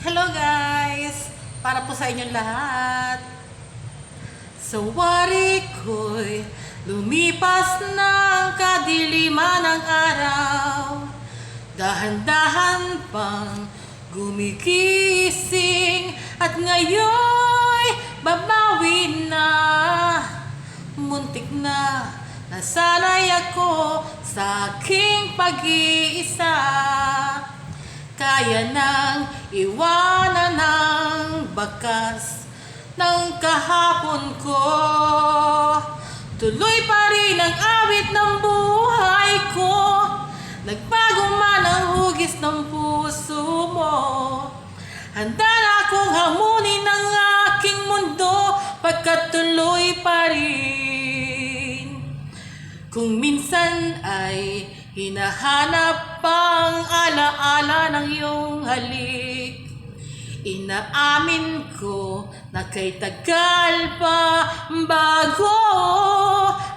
Hello guys! Para po sa inyong lahat. Sa wari ko'y lumipas ng kadiliman ng araw. Dahan-dahan pang gumigising at ngayon babawi na. Muntik na nasanay ako sa aking pag-iisa. Kaya nang iwanan ng bakas ng kahapon ko. Tuloy pa rin ang awit ng buhay ko. Nagbago man ang hugis ng puso mo. Handa na akong hamunin ang aking mundo, pagkat tuloy pa rin. Kung minsan ay hinahanap ang alaala ng iyong halik, inaamin ko na kay tagal pa bago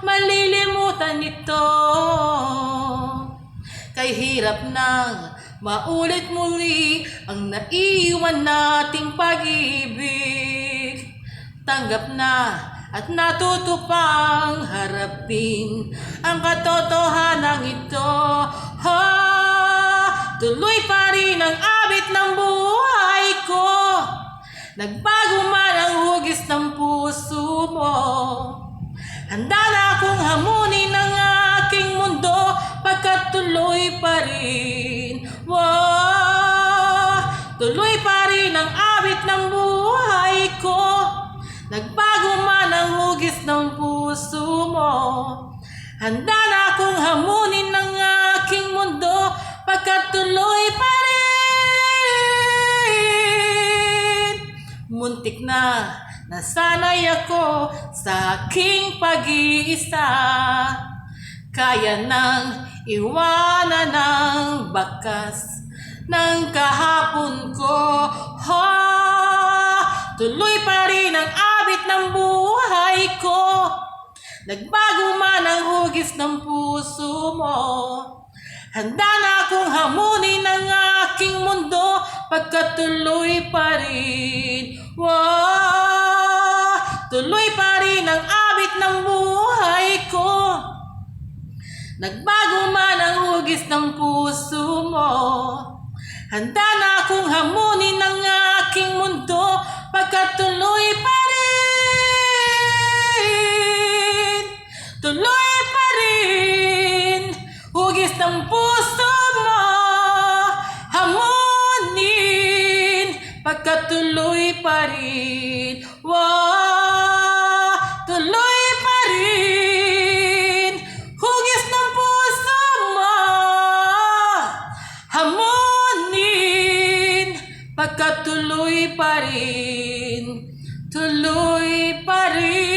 malilimutan ito. Kay hirap nang maulit muli ang naiwan nating pag-ibig. Tanggap na at natuto pang harapin ang katotohanan ito. Tuloy pa rin ang awit ng buhay ko. Nagbago man ang hugis ng puso mo. Handa na akong hamunin ang aking mundo, pagkat tuloy pa rin. Tuloy pa rin ang awit ng buhay ko. Nagbago man ang hugis ng puso mo. Handa na akong hamunin ang aking mundo, pagkat tuloy pa rin. Muntik na nasanay ako sa aking pag-iisa. Kaya nang iwanan ng bakas ng kahapon ko. Tuloy pa rin ang awit ng buhay ko. Nagbago man ang hugis ng puso mo. Handa na akong hamunin ang aking mundo, pagkat tuloy pa rin. Tuloy pa rin ang awit ng buhay ko. Nagbago man ang hugis ng puso mo. Handa na akong hamunin ang aking mundo, pagkat tuloy pa rin. Tuloy pa rin. Hugis ng puso mo hamunin, pagkat tuloy pa rin. Tuloy pa rin. Hugis ng puso mo hamunin, pagkat tuloy pa rin. Tuloy pa rin.